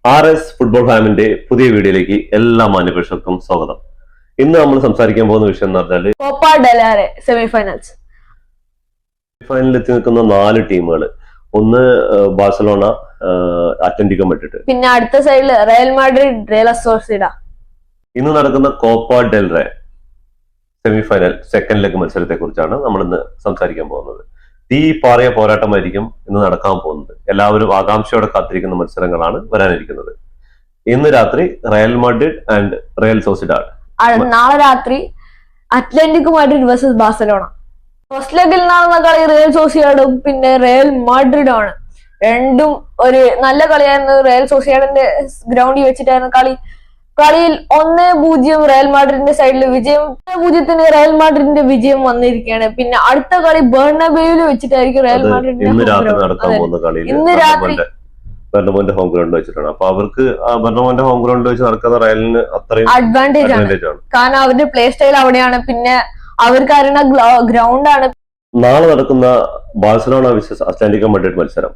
RS football ഫാമിന്റെ പുതിയ വീഡിയോയിലേക്ക് എല്ലാ മാന്യപ്രേക്ഷകർക്കും സ്വാഗതം. ഇന്ന് നമ്മൾ സംസാരിക്കാൻ പോകുന്ന വിഷയം എന്ന് പറഞ്ഞാൽ കോപ്പ ഡെലാരെ സെമിഫൈനൽസ്. ഫൈനലിൽ എത്തി നിൽക്കുന്ന 4 ടീമുകൾ. ഒന്ന് ബാഴ്സലോണ, അത്ലറ്റിക്കോ മഡ്രിഡ്, പിന്നെ അടുത്ത സൈഡിൽ റയൽ മാഡ്രിഡ്, റയൽ സോസിഡ. ഇന്ന് നടക്കുന്ന Copa del Rey semifinal second leg മത്സരത്തെ കുറിച്ചാണ് നമ്മൾ ഇന്ന് സംസാരിക്കാൻ പോകുന്നത്. തീ പാറിയ പോരാട്ടമായിരിക്കും ഇന്ന് നടക്കാൻ പോകുന്നത്. എല്ലാവരും ആകാംക്ഷയോടെ കാത്തിരിക്കുന്ന മത്സരങ്ങളാണ് വരാനിരിക്കുന്നത്. ഇന്ന് രാത്രി Real Madrid and Real Sociedad. നാളെ രാത്രി Atletico Madrid versus Barcelona. First ലെഗിൽ നടന്ന കളി റയൽ സോസിഡാഡും പിന്നെ റയൽ മാഡ്രിഡും ആണ്. രണ്ടും ഒരു നല്ല കളിയായിരുന്നു. റയൽ സോസിഡാഡിന്റെ ഗ്രൗണ്ടിൽ വെച്ചിട്ടായിരുന്നു കളിയിൽ 1-0 റയൽ മാഡ്രിഡിന്റെ സൈഡിൽ വിജയം. 1-0 റയൽ മാഡ്രിഡിന്റെ വിജയം വന്നിരിക്കുകയാണ്. പിന്നെ അടുത്ത കളി ബെർണബേയിൽ വെച്ചിട്ടായിരിക്കും റയൽ മാഡ്രിഡിന്റെ ഇന്ന് രാത്രി നടക്കാൻ പോകുന്ന കളിയിൽ ഇന്ന് രാത്രി ബെർണബോന്റെ ഹോം ഗ്രൗണ്ട് വെച്ചിട്ടാണ്. അപ്പൊ അവർക്ക് ബെർണബോന്റെ ഹോം ഗ്രൗണ്ട് വെച്ച് നടക്കുന്ന റയലിന് അത്രയും അഡ്വാൻറ്റേജ് ആണ്. കാരണം അവരുടെ പ്ലേ സ്റ്റൈൽ അവിടെയാണ്. പിന്നെ അവർക്ക് അറിയുന്ന ഗ്രൗണ്ട് ആണ്. നാളെ നടക്കുന്ന ബാഴ്സലോണ വിസസ് അത്ലറ്റിക്കോ മഡ്രിഡ് മത്സരം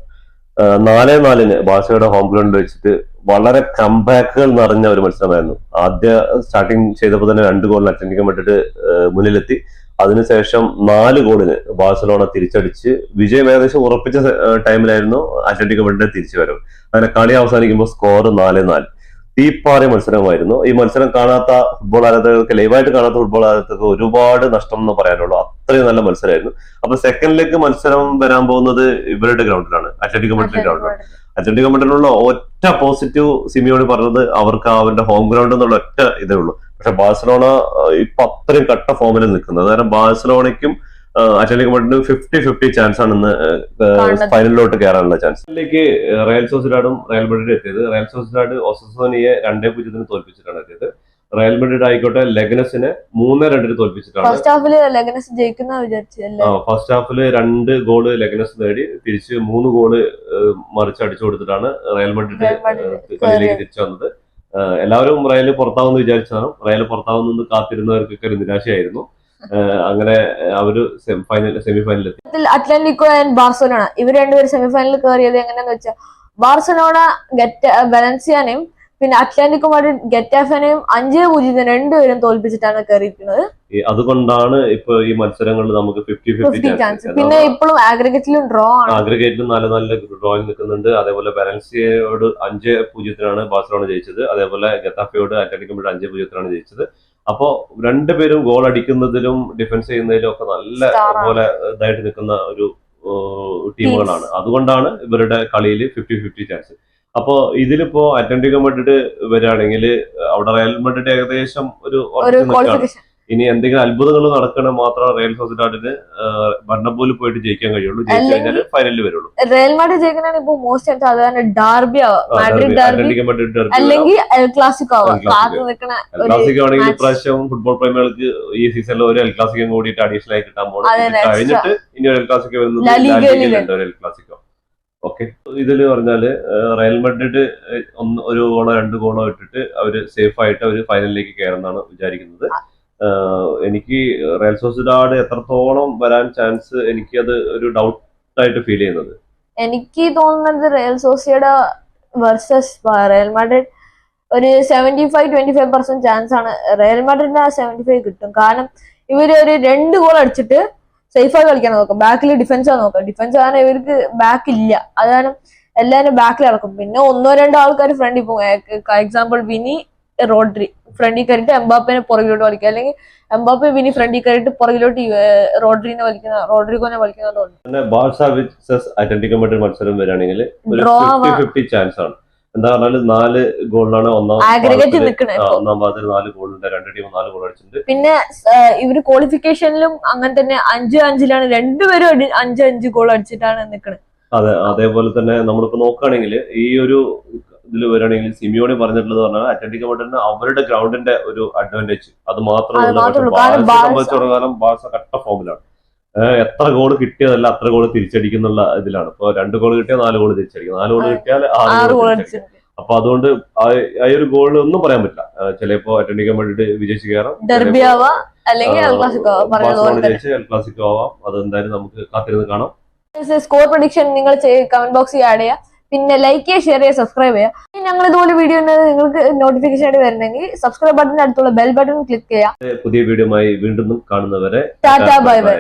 4-4 ബാഴ്സയുടെ ഹോം ഗ്രൗണ്ട് വെച്ചിട്ട് വളരെ കംബാക്കുകൾ നിറഞ്ഞ ഒരു മത്സരമായിരുന്നു. ആദ്യ സ്റ്റാർട്ടിങ് ചെയ്തപ്പോൾ തന്നെ 2 ഗോളിന് അത്ലറ്റിക്കോ മഡ്രിഡ് മുന്നിലെത്തി. അതിനുശേഷം 4 ഗോളിന് ബാഴ്സലോണ തിരിച്ചടിച്ച് വിജയം ഏകദേശം ഉറപ്പിച്ച ടൈമിലായിരുന്നു അത്ലറ്റിക്കോ മഡ്രിഡ് തിരിച്ചു വരവ്. അങ്ങനെ കളി അവസാനിക്കുമ്പോൾ സ്കോർ 4-4. തീപ്പാറിയ മത്സരമായിരുന്നു. ഈ മത്സരം കാണാത്ത ഫുട്ബോൾ ആരാധകർക്ക്, ലൈവായിട്ട് കാണാത്ത ഫുട്ബോൾ ആരാധകർക്ക് ഒരുപാട് നഷ്ടം എന്ന് പറയാനുള്ളൂ. അത്രയും നല്ല മത്സരമായിരുന്നു. അപ്പൊ സെക്കൻഡ് ലെഗ് മത്സരം വരാൻ പോകുന്നത് ഇവരുടെ ഗ്രൗണ്ടിലാണ്, അത്ലറ്റിക്കോ മഡ്രിഡ് ഗ്രൗണ്ടിലാണ്. അത്ലറ്റിക്കോ മഡ്രിഡിനുള്ള ഒറ്റ പോസിറ്റീവ് സിമിയോണി പറഞ്ഞത് അവർക്ക് അവരുടെ ഹോം ഗ്രൗണ്ട് എന്നുള്ള ഒറ്റ ഇതേ ഉള്ളൂ. പക്ഷെ ബാഴ്സലോണ ഇപ്പൊ അത്രയും കട്ട ഫോമിൽ നിൽക്കുന്നത്. കാരണം ബാഴ്സലോണയ്ക്കും അത്ലറ്റിക്കോ മഡ്രിഡിനും 50-50 ചാൻസ് ആണ് ഇന്ന് ഫൈനലിലോട്ട് കയറാനുള്ള ചാൻസ്. ഇതിലേക്ക് റയൽ സോസിഡാഡും റയൽ മഡ്രിഡ് എത്തിയത്. റയൽ സോസിഡാഡ് ഒസസോനിയെ 2-0 തോൽപ്പിച്ചിട്ടാണ് എത്തിയത്. റയൽ മഡ്രിഡ് ആയിക്കോട്ടെ ലെഗനസിനെ 3-2 തോൽപ്പിച്ചിട്ടാണ്. ഫസ്റ്റ് ഹാഫില് ലെഗനസ് ജയിക്കുന്ന വിചാരിച്ചല്ലേ. ഫസ്റ്റ് ഹാഫില് 2 ഗോള് ലെഗനസ് നേടി തിരിച്ച് 3 ഗോള് മറിച്ച് അടിച്ചു കൊടുത്തിട്ടാണ് റയൽ മഡ്രിഡ് കളിയിലേക്ക് തിരിച്ചു വന്നത്. എല്ലാവരും റയൽ പുറത്താവുമെന്ന് വിചാരിച്ചതാണ്. റയൽ പുറത്താവുന്ന കാത്തിരുന്നവർക്കൊക്കെ ഒരു നിരാശയായിരുന്നു. അങ്ങനെ അവര് സെമിഫൈനലിലെത്തി. അത്ലറ്റിക്കോ ആൻഡ് ബാർസലോണ ഇവർ രണ്ടുപേരും സെമിഫൈനലിൽ കയറിയത് എങ്ങനെയാന്ന് വെച്ചാൽ ബാർസലോണ വലൻസിയാനെയും പിന്നെ അത്ലറ്റിക്കോ മാഡ്രിഡ് ഗെറ്റാഫിനെയും 5-0 രണ്ടുപേരും തോൽപ്പിച്ചിട്ടാണ് കയറിയിരിക്കുന്നത്. അതുകൊണ്ടാണ് ഇപ്പൊ ഈ മത്സരങ്ങളിൽ നമുക്ക് 50-50 ചാൻസ്. പിന്നെ ഇപ്പോഴും ആഗ്രിഗേറ്റിലും ഡ്രോ ആണ്. ആഗ്രിഗേറ്റിലും നല്ല ഡ്രോയിൽ നിൽക്കുന്നുണ്ട്. അതേപോലെ വലൻസിയയോട് 5-0 ബാഴ്സലോണ ജയിച്ചത്. അതേപോലെ ഗെറ്റാഫയോട് അത്ലറ്റിക്കോ മാഡ്രിഡ് 5-0 ജയിച്ചത്. അപ്പോ രണ്ടുപേരും ഗോൾ അടിക്കുന്നതിലും ഡിഫൻസ് ചെയ്യുന്നതിലും ഒക്കെ നല്ല പോലെ ഇതായിട്ട് നിൽക്കുന്ന ഒരു ടീമുകളാണ്. അതുകൊണ്ടാണ് ഇവരുടെ കളിയിൽ 50-50 ചാൻസ്. അപ്പോ ഇതിലിപ്പോ അത്ലറ്റിക്കോ മഡ്രിഡ് വരികയാണെങ്കിൽ അവിടെ റയൽ മഡ്രിഡ് ഏകദേശം ഒരു ഇനി എന്തെങ്കിലും അത്ഭുതങ്ങൾ നടക്കണ മാത്രം റയൽ സോസിഡാഡിന് ബർണബോയിൽ പോയിട്ട് ജയിക്കാൻ കഴിയുള്ളൂ. ജയിച്ചു കഴിഞ്ഞാൽ ഫൈനലിൽ വരുള്ളൂ. റയൽ മാഡ്രിഡ് ജയിക്കാനാണ് ഇപ്പൊ മോസ്റ്റ് ചാൻസ്. അതാണ് ഡാർബി അത്ലറ്റിക്കോ മഡ്രിഡ് അല്ലെങ്കിൽ എൽ ക്ലാസിക്കോ ആണെങ്കിൽ ഇപ്രാവശ്യം ഫുട്ബോൾ പ്രേമികൾക്ക് ഈ സീസണിൽ ഒരു എൽ ക്ലാസിക്കോ കൂടിയിട്ട് അഡീഷണൽ ആയി കിട്ടാൻ പോകുന്നത്. കഴിഞ്ഞിട്ട് ഇനി ഒരു എൽ ക്ലാസിക്കോ വരുന്നത് എൽ ക്ലാസിക്കോ. ഓക്കെ, ഇതില് പറഞ്ഞാല് റയൽ മഡ്രിഡ് ഒരു ഗോളോ 2 ഗോളോ ഇട്ടിട്ട് അവര് സേഫ് ആയിട്ട് അവര് ഫൈനലിലേക്ക് കയറുന്നതാണ് വിചാരിക്കുന്നത്. എനിക്ക് റയൽ സോസിഡാഡ് എത്രത്തോളം വരാൻ ചാൻസ്, എനിക്ക് അത് ഒരു ഡൗട്ട് ആയിട്ട് ഫീൽ ചെയ്യുന്നത്. എനിക്ക് തോന്നുന്നത് Real Sociedad versus Real Madrid ഒരു 75-25% ചാൻസ് ആണ്. റയൽ മാഡ്രിഡിന് 75 കിട്ടും. കാരണം ഇവര് ഒരു 2 ഗോൾ അടിച്ചിട്ട് സേഫായി കളിക്കാൻ നോക്കാം. ബാക്കിൽ ഡിഫൻസ് നോക്കാം. ഡിഫൻസ് ആണ് ഇവർക്ക് ബാക്ക് ഇല്ല. അതാണ് എല്ലാവരും ബാക്കിൽ ഇറക്കും. പിന്നെ 1-2 ആൾക്കാർ ഫ്രണ്ടിൽ പോകും. എക്സാമ്പിൾ വിനി, റോഡ്രി ഫ്രണ്ടിൽ കയറിയിട്ട് എംബാപ്പനെ പുറകിലോട്ട് വലിക്കുക, അല്ലെങ്കിൽ എംബാപ്പെ വിനി ഫ്രണ്ടിൽ കയറിയിട്ട് പുറകിലോട്ട് റോഡ്രിഗോനെ വലിക്കുന്നതുകൊണ്ട് ബാഴ്സ വിസസ് അത്ലറ്റിക്കോ മഡ്രിഡ് മത്സരം വരികയാണെങ്കിൽ ഒരു 50-50 ചാൻസ് ആണ്. എന്താ പറഞ്ഞാല് 4 ഗോളിലാണ് ഒന്നാം പാദത്തിൽ 4 ഗോളുണ്ട്. 2 ടീം 4 ഗോൾ അടിച്ചിട്ടുണ്ട്. പിന്നെ ഇവര് ക്വാളിഫിക്കേഷനിലും അങ്ങനെ തന്നെ 5-5 രണ്ടുപേരും 5-5 ഗോൾ അടിച്ചിട്ടാണ് നിൽക്കുന്നത്. അതെ, അതേപോലെ തന്നെ നമ്മളിപ്പോ നോക്കുകയാണെങ്കിൽ ഈ ഒരു ഇതിൽ വരികയാണെങ്കിൽ സിമിയോണി പറഞ്ഞിട്ടുള്ളത് പറഞ്ഞാൽ അത്ലറ്റിക്കോ മഡ്രിഡിന് അവരുടെ ഗ്രൗണ്ടിന്റെ ഒരു അഡ്വാൻറ്റേജ് അത് മാത്രമേ സംബന്ധിച്ചിടത്തോളം ബാഴ്സ കട്ട ഫോമിലാണ്. എത്ര ഗോൾ കിട്ടിയതല്ല അത്ര ഗോൾ തിരിച്ചടിക്കുന്നുള്ള ഇതിലാണ്. ഇപ്പൊ 2 ഗോൾ കിട്ടിയാൽ 4 ഗോൾ തിരിച്ചടിക്കും, 4 ഗോൾ കിട്ടിയാൽ 6 ഗോൾ തിരിച്ചടിക്കും. അപ്പൊ അതുകൊണ്ട് ആ ഒരു ഗോളിൽ ഒന്നും പറയാൻ പറ്റില്ല. ചിലപ്പോ അത്ലറ്റിക്കോ മഡ്രിഡ് വിജയിച്ച് കയറാം, ജയിച്ച് എൽ ക്ലാസിക്കോ ആവാം. അത് എന്തായാലും നമുക്ക് കാത്തിരുന്ന് കാണാം. സ്കോർ പ്രഡിക്ഷൻ നിങ്ങൾ കമന്റ് ബോക്സിൽ ആഡ് ചെയ്യാം. പിന്നെ ലൈക്ക് ചെയ്യുക, ഷെയർ ചെയ്യുക, സബ്സ്ക്രൈബ് ചെയ്യുക. ഞങ്ങൾ ഇതുപോലെ വീഡിയോ നിങ്ങൾക്ക് നോട്ടിഫിക്കേഷൻ ആയിട്ട് വരണമെങ്കിൽ സബ്സ്ക്രൈബ് ബട്ടന്റെ അടുത്തുള്ള ബെൽ ബട്ടൺ ക്ലിക്ക് ചെയ്യുക. പുതിയ വീഡിയോയുമായി വീണ്ടും കാണുന്നവരെ ടാറ്റാ ബൈ ബൈ.